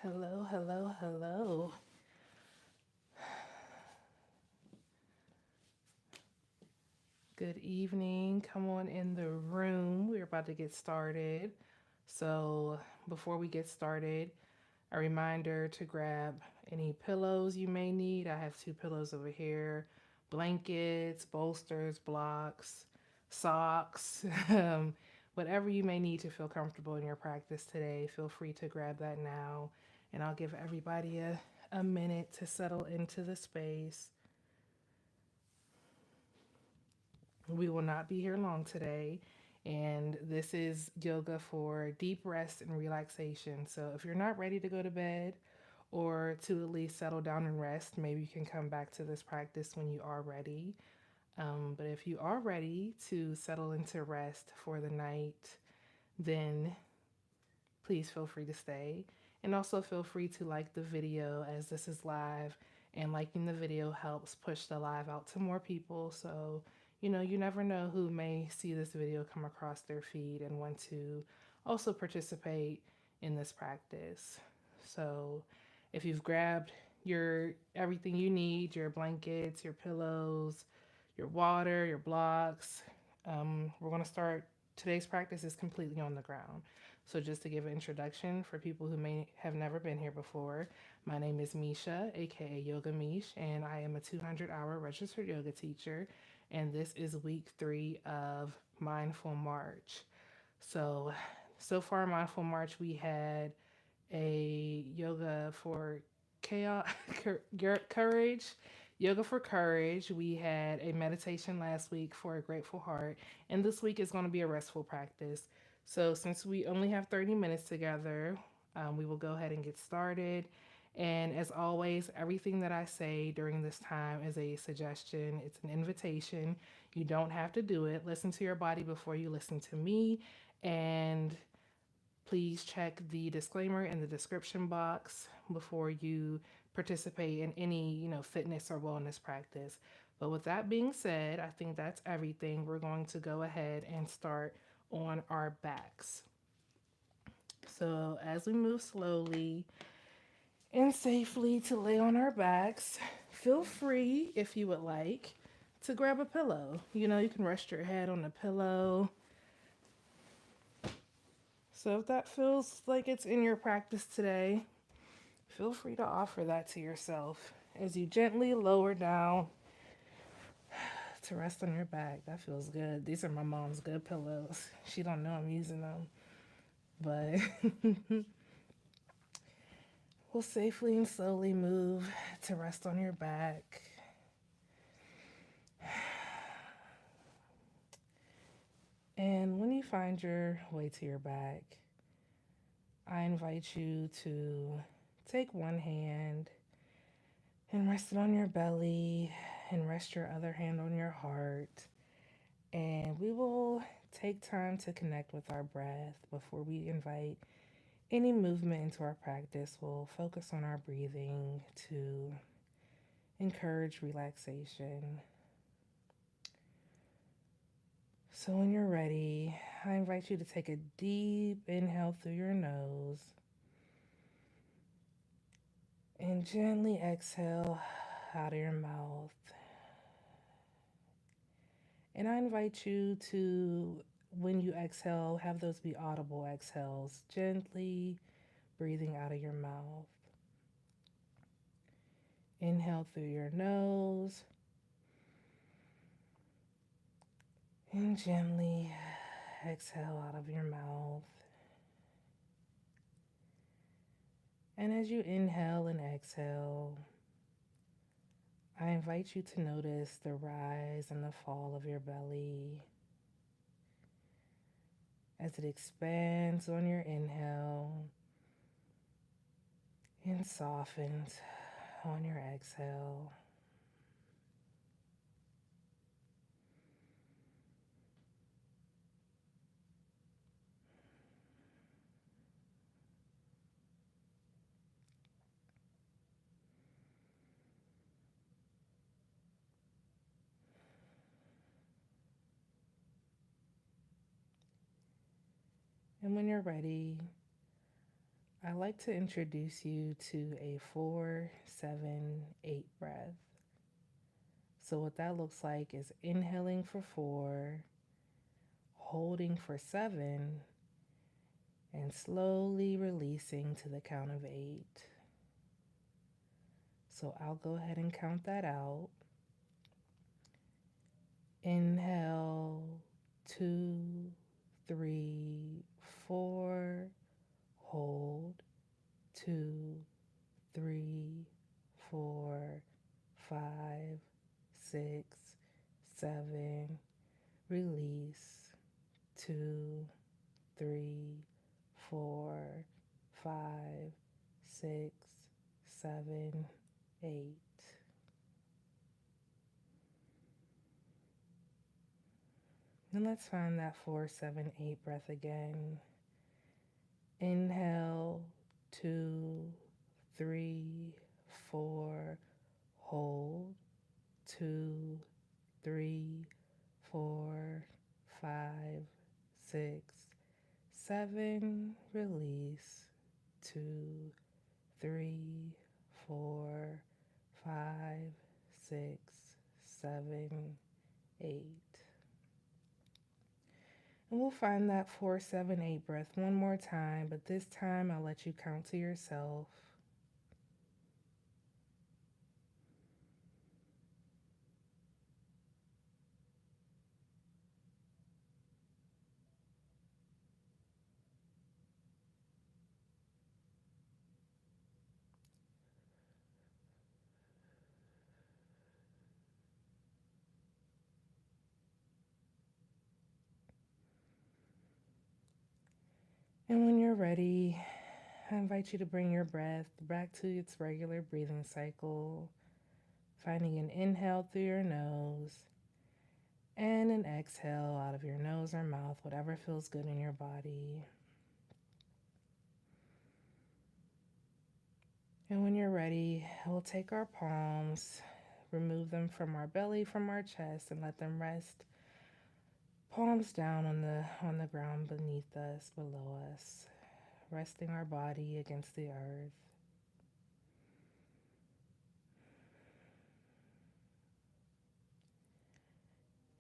Hello, hello, hello. Good evening. Come on in the room. We're about to get started. So, before we get started, a reminder to grab any pillows you may need. I have two pillows over here, blankets, bolsters, blocks, socks, whatever you may need to feel comfortable in your practice today. Feel free to grab that now. And I'll give everybody a minute to settle into the space. We will not be here long today. And this is yoga for deep rest and relaxation. So if you're not ready to go to bed or to at least settle down and rest, maybe you can come back to this practice when you are ready. But if you are ready to settle into rest for the night, then please feel free to stay. And also feel free to like the video as this is live. And liking the video helps push the live out to more people. So, you never know who may see this video come across their feed and want to also participate in this practice. So, if you've grabbed your everything you need, your blankets, your pillows, your water, your blocks, we're going to start. Today's practice is completely on the ground. So, just to give an introduction for people who may have never been here before, my name is Misha, aka Yoga Meesh, and I am a 200-hour registered yoga teacher. And this is week 3 of Mindful March. So far, Mindful March, we had a yoga for chaos, courage, yoga for courage. We had a meditation last week for a grateful heart, and this week is going to be a restful practice. So, since we only have 30 minutes together, we will go ahead and get started. And as always, everything that I say during this time is a suggestion, it's an invitation. You don't have to do it. Listen to your body before you listen to me. And please check the disclaimer in the description box before you participate in any, fitness or wellness practice. But with that being said, I think that's everything. We're going to go ahead and start on our backs. So, as we move slowly and safely to lay on our backs, feel free, if you would like, to grab a pillow. You can rest your head on a pillow. So if that feels like it's in your practice today, feel free to offer that to yourself as you gently lower down to rest on your back. That feels good. These are my mom's good pillows. She don't know I'm using them, but we'll safely and slowly move to rest on your back. And when you find your way to your back, I invite you to take one hand and rest it on your belly and rest your other hand on your heart. And we will take time to connect with our breath before we invite any movement into our practice. We'll focus on our breathing to encourage relaxation. So, when you're ready, I invite you to take a deep inhale through your nose and gently exhale out of your mouth. And I invite you to, when you exhale, have those be audible exhales, gently breathing out of your mouth. Inhale through your nose and gently exhale out of your mouth. And as you inhale and exhale, I invite you to notice the rise and the fall of your belly as it expands on your inhale and softens on your exhale. And when you're ready, I like to introduce you to a 4-7-8 breath. So, what that looks like is inhaling for 4, holding for 7, and slowly releasing to the count of 8. So, I'll go ahead and count that out. Inhale, 2, 3, 4. Hold, 2, 3, 4, 5, 6, 7. Release, 2, 3, 4, 5, 6, 7, 8. And let's find that 4-7-8 breath again. Inhale, 2, 3, 4. Hold, 2, 3, 4, 5, 6, 7. Release, 2, 3, 4, 5, 6, 7, 8. And we'll find that 4-7-8 breath one more time, but this time I'll let you count to yourself. And when you're ready, I invite you to bring your breath back to its regular breathing cycle, finding an inhale through your nose and an exhale out of your nose or mouth, whatever feels good in your body. And when you're ready, we'll take our palms, remove them from our belly, from our chest, and let them rest palms down on the ground beneath us, below us, resting our body against the earth.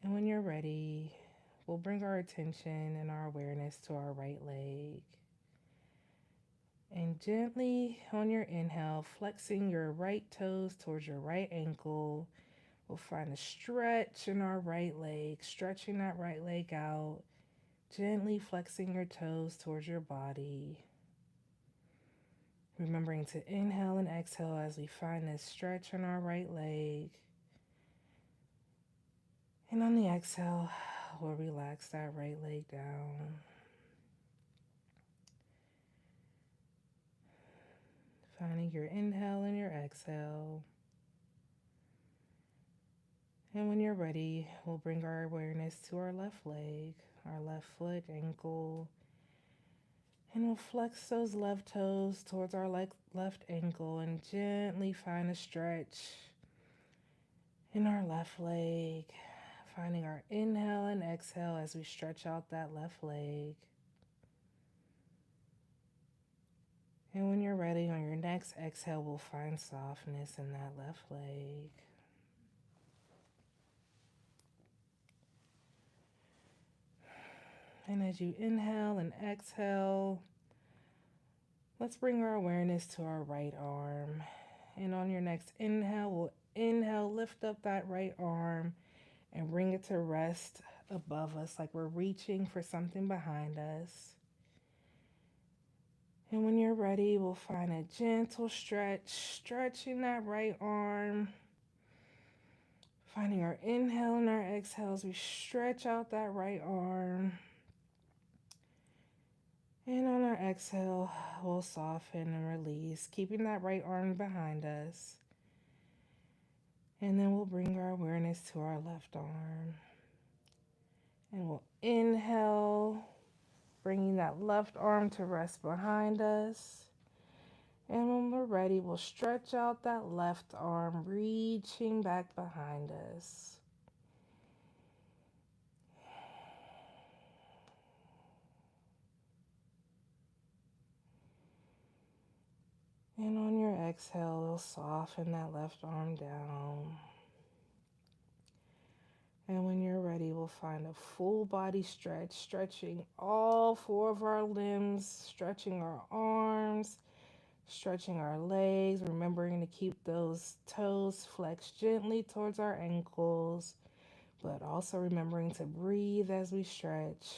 And when you're ready, we'll bring our attention and our awareness to our right leg. And gently on your inhale, flexing your right toes towards your right ankle, we'll find a stretch in our right leg, stretching that right leg out, gently flexing your toes towards your body. Remembering to inhale and exhale as we find this stretch in our right leg. And on the exhale, we'll relax that right leg down. Finding your inhale and your exhale. And when you're ready, we'll bring our awareness to our left leg, our left foot, ankle, and we'll flex those left toes towards our left ankle and gently find a stretch in our left leg, finding our inhale and exhale as we stretch out that left leg. And when you're ready, on your next exhale, we'll find softness in that left leg. And as you inhale and exhale, let's bring our awareness to our right arm. And on your next inhale, we'll inhale, lift up that right arm and bring it to rest above us like we're reaching for something behind us. And when you're ready, we'll find a gentle stretch, stretching that right arm. Finding our inhale and our exhale as we stretch out that right arm. And on our exhale, we'll soften and release, keeping that right arm behind us. And then we'll bring our awareness to our left arm. And we'll inhale, bringing that left arm to rest behind us. And when we're ready, we'll stretch out that left arm, reaching back behind us. exhale, soften that left arm down. And when you're ready, we'll find a full body stretch, stretching all four of our limbs, stretching our arms, stretching our legs, remembering to keep those toes flexed gently towards our ankles, but also remembering to breathe as we stretch.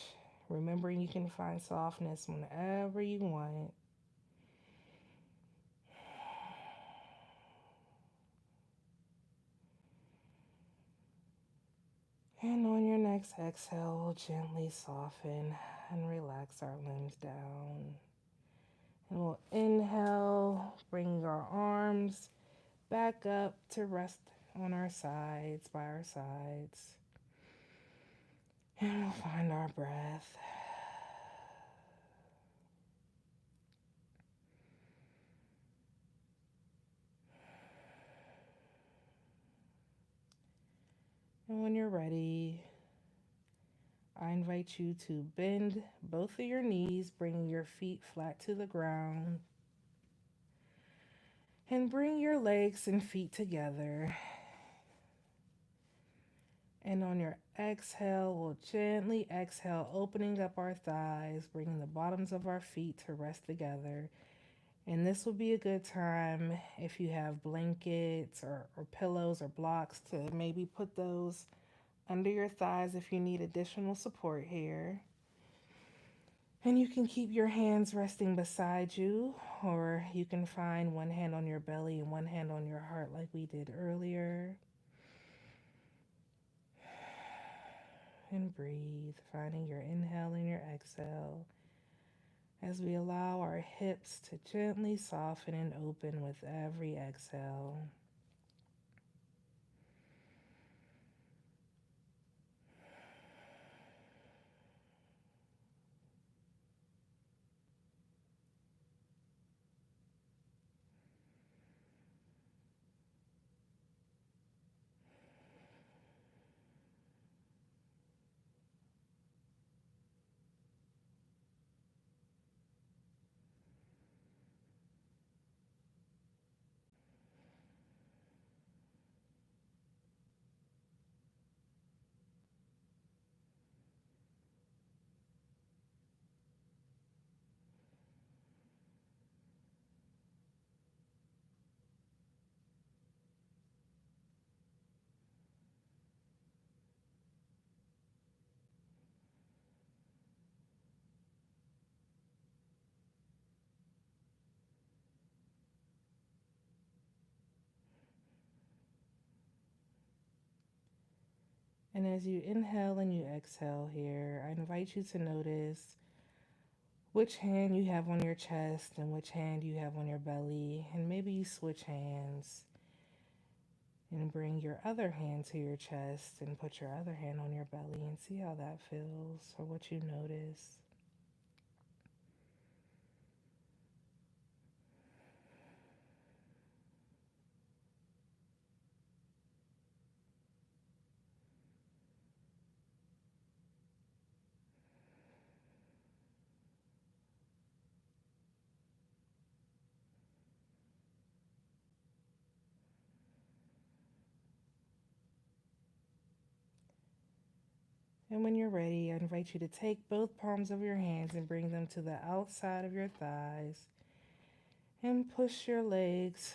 Remembering you can find softness whenever you want. And on your next exhale, we'll gently soften and relax our limbs down. And we'll inhale, bringing our arms back up to rest on our sides, by our sides. And we'll find our breath. And when you're ready, I invite you to bend both of your knees, bringing your feet flat to the ground. And bring your legs and feet together. And on your exhale, we'll gently exhale, opening up our thighs, bringing the bottoms of our feet to rest together. And this will be a good time if you have blankets or pillows or blocks to maybe put those under your thighs if you need additional support here. And you can keep your hands resting beside you, or you can find one hand on your belly and one hand on your heart like we did earlier. And breathe, finding your inhale and your exhale as we allow our hips to gently soften and open with every exhale. And as you inhale and you exhale here, I invite you to notice which hand you have on your chest and which hand you have on your belly. And maybe you switch hands and bring your other hand to your chest and put your other hand on your belly and see how that feels or what you notice. And when you're ready, I invite you to take both palms of your hands and bring them to the outside of your thighs and push your legs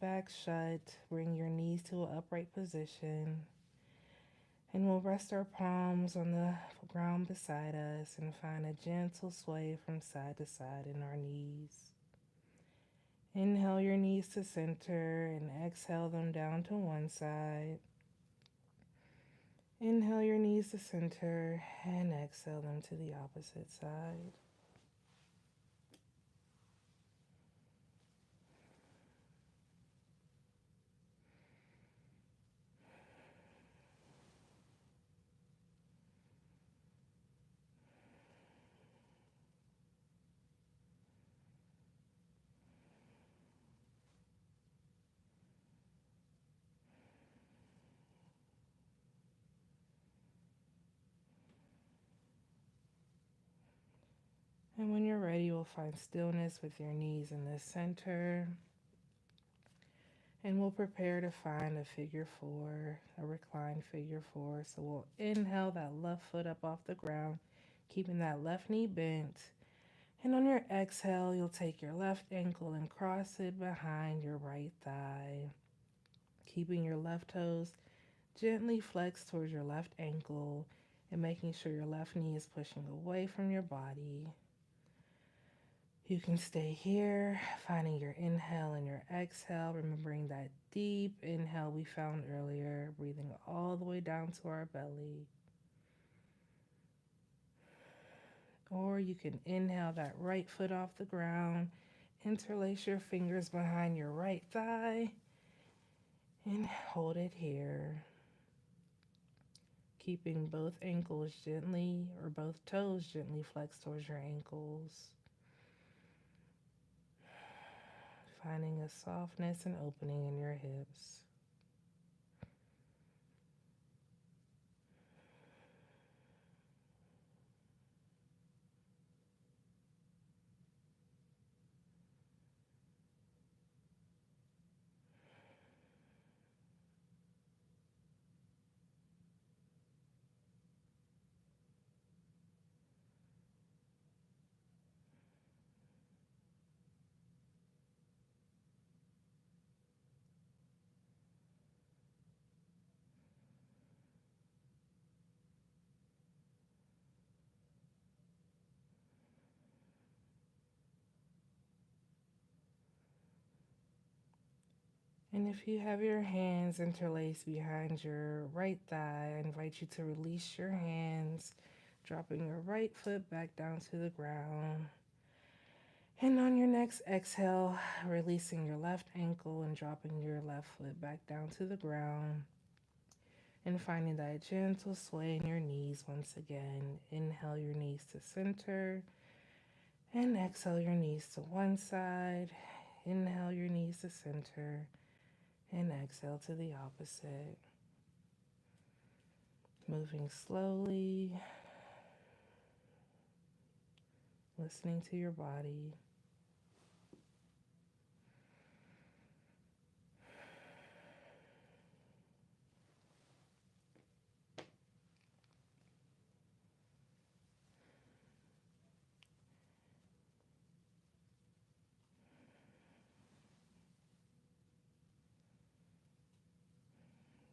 back shut. Bring your knees to an upright position. And we'll rest our palms on the ground beside us and find a gentle sway from side to side in our knees. Inhale your knees to center and exhale them down to one side. Inhale your knees to center and exhale them to the opposite side. And when you're ready, you'll find stillness with your knees in the center. And we'll prepare to find a figure four, a reclined figure four. So we'll inhale that left foot up off the ground, keeping that left knee bent. And on your exhale, you'll take your left ankle and cross it behind your right thigh, keeping your left toes gently flexed towards your left ankle and making sure your left knee is pushing away from your body. You can stay here, finding your inhale and your exhale, remembering that deep inhale we found earlier, breathing all the way down to our belly. Or you can inhale that right foot off the ground, interlace your fingers behind your right thigh, and hold it here. Keeping both ankles gently, or both toes gently flexed towards your ankles. Finding a softness and opening in your hips. And if you have your hands interlaced behind your right thigh, I invite you to release your hands, dropping your right foot back down to the ground. And on your next exhale, releasing your left ankle and dropping your left foot back down to the ground. And finding that gentle sway in your knees once again. Inhale your knees to center. And exhale your knees to one side. Inhale your knees to center. And exhale to the opposite. Moving slowly, listening to your body.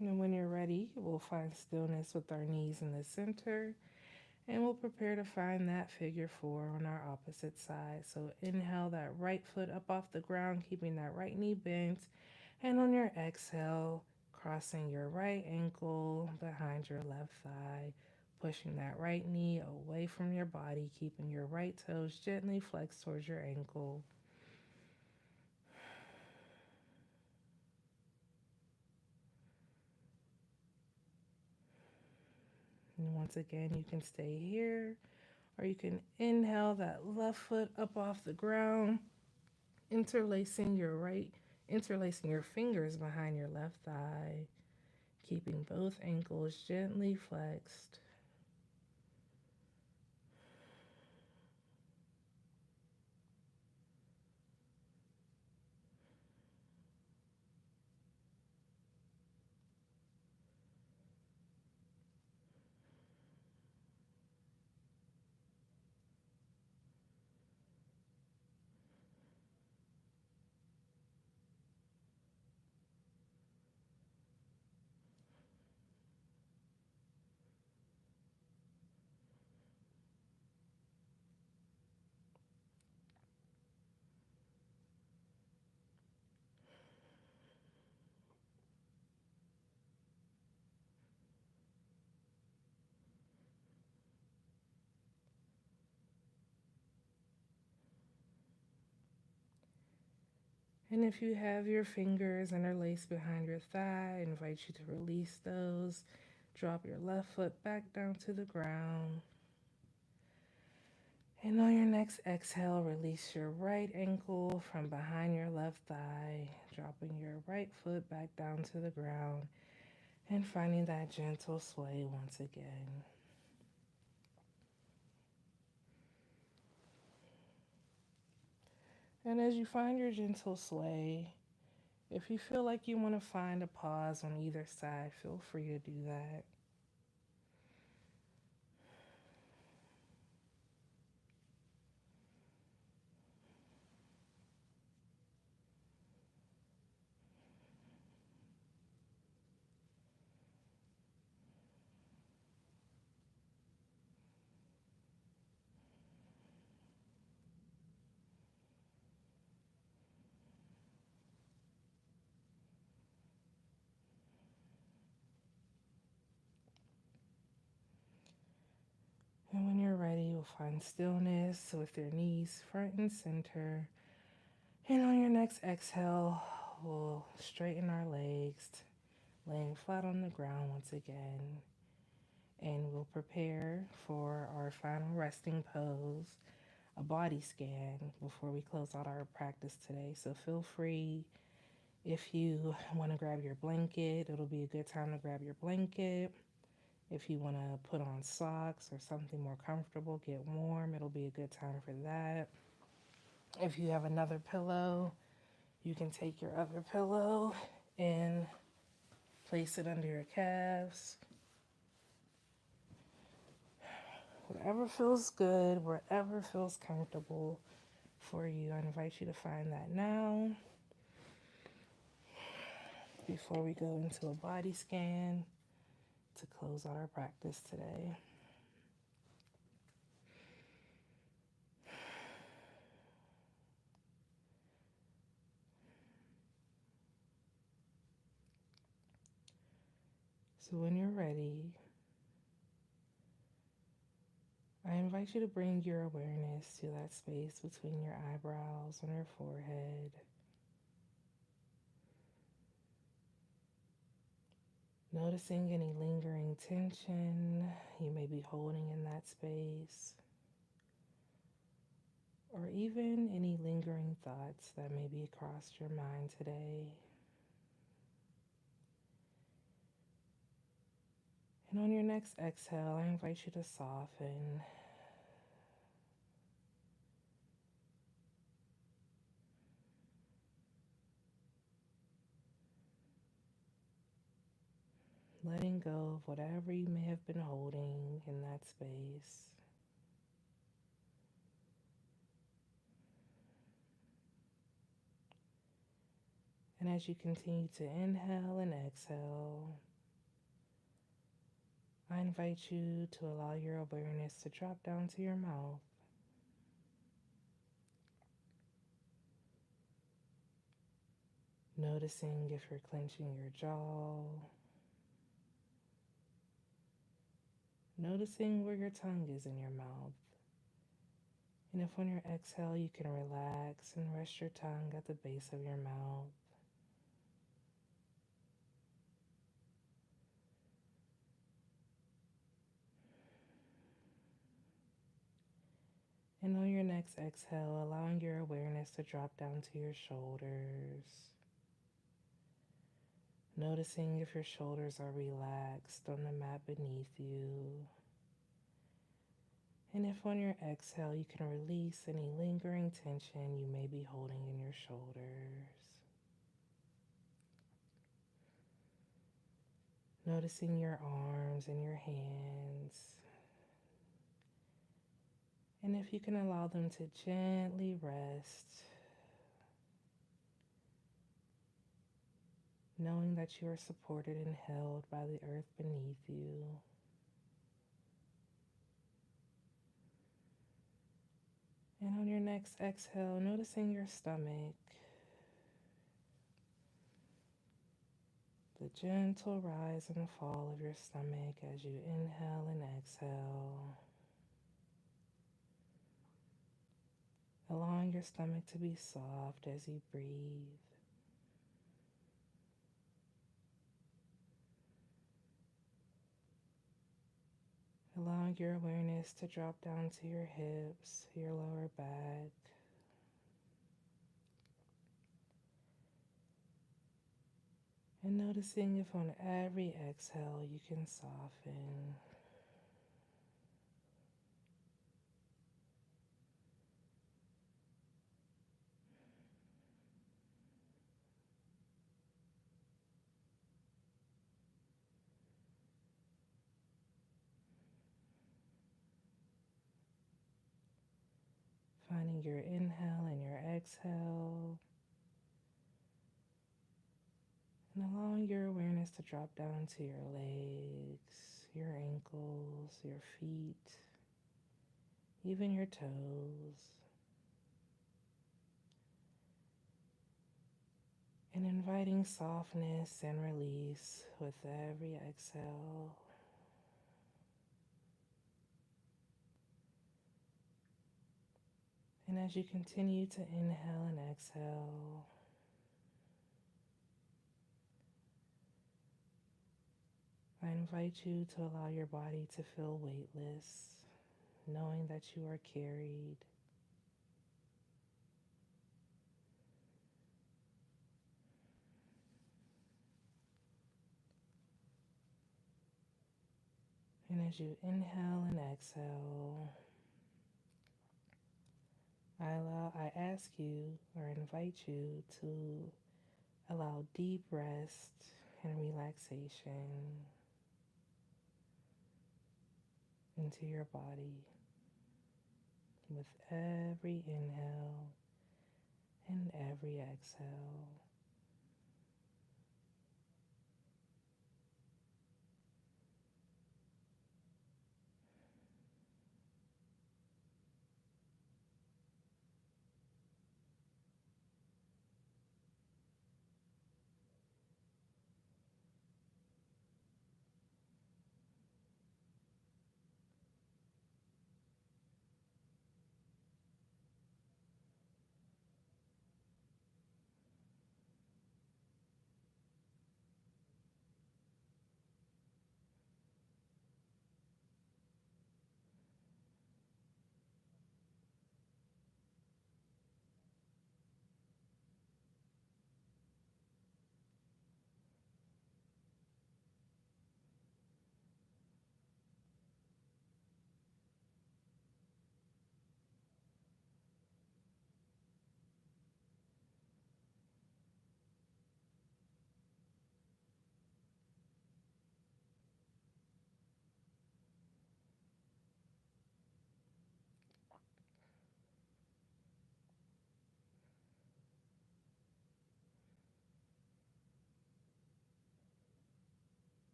And when you're ready, we'll find stillness with our knees in the center. And we'll prepare to find that figure four on our opposite side. So inhale that right foot up off the ground, keeping that right knee bent. And on your exhale, crossing your right ankle behind your left thigh, pushing that right knee away from your body, keeping your right toes gently flexed towards your ankle. And once again, you can stay here, or you can inhale that left foot up off the ground, interlacing your fingers behind your left thigh, keeping both ankles gently flexed. And if you have your fingers interlaced behind your thigh, I invite you to release those. Drop your left foot back down to the ground. And on your next exhale, release your right ankle from behind your left thigh, dropping your right foot back down to the ground and finding that gentle sway once again. And as you find your gentle sway, If you feel like you want to find a pause on either side, feel free to do that. And when you're ready, you'll find stillness with your knees front and center. And on your next exhale, we'll straighten our legs, laying flat on the ground once again. And we'll prepare for our final resting pose, a body scan, before we close out our practice today. So feel free, if you want to grab your blanket, it'll be a good time to grab your blanket. If you want to put on socks or something more comfortable, get warm, it'll be a good time for that. If you have another pillow, you can take your other pillow and place it under your calves. Whatever feels good, wherever feels comfortable for you. I invite you to find that now before we go into a body scan to close out our practice today. So when you're ready, I invite you to bring your awareness to that space between your eyebrows and your forehead. Noticing any lingering tension you may be holding in that space, or even any lingering thoughts that may be across your mind today. And on your next exhale, I invite you to soften. Letting go of whatever you may have been holding in that space. And as you continue to inhale and exhale, I invite you to allow your awareness to drop down to your mouth. Noticing if you're clenching your jaw. Noticing where your tongue is in your mouth. And if on your exhale you can relax and rest your tongue at the base of your mouth. And on your next exhale, allowing your awareness to drop down to your shoulders. Noticing if your shoulders are relaxed on the mat beneath you. And if on your exhale you can release any lingering tension you may be holding in your shoulders. Noticing your arms and your hands. And if you can allow them to gently rest, knowing that you are supported and held by the earth beneath you. And on your next exhale, noticing your stomach, the gentle rise and fall of your stomach as you inhale and exhale. Allowing your stomach to be soft as you breathe. Allowing your awareness to drop down to your hips, your lower back. And noticing if on every exhale you can soften. combining your inhale and your exhale, and allowing your awareness to drop down to your legs, your ankles, your feet, even your toes, and inviting softness and release with every exhale. And as you continue to inhale and exhale, I invite you to allow your body to feel weightless, knowing that you are carried. And as you inhale and exhale, I ask you or invite you to allow deep rest and relaxation into your body with every inhale and every exhale.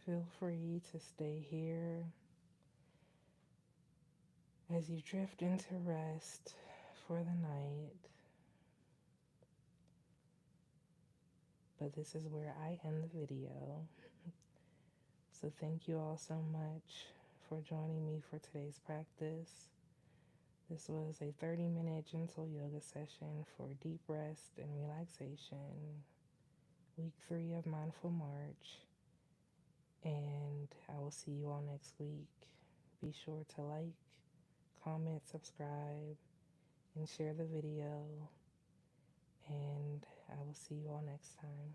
Feel free to stay here as you drift into rest for the night. But this is where I end the video. So thank you all so much for joining me for today's practice. This was a 30-minute gentle yoga session for deep rest and relaxation, week 3 of Mindful March. And I will see you all next week. Be sure to like, comment, subscribe, and share the video. And I will see you all next time.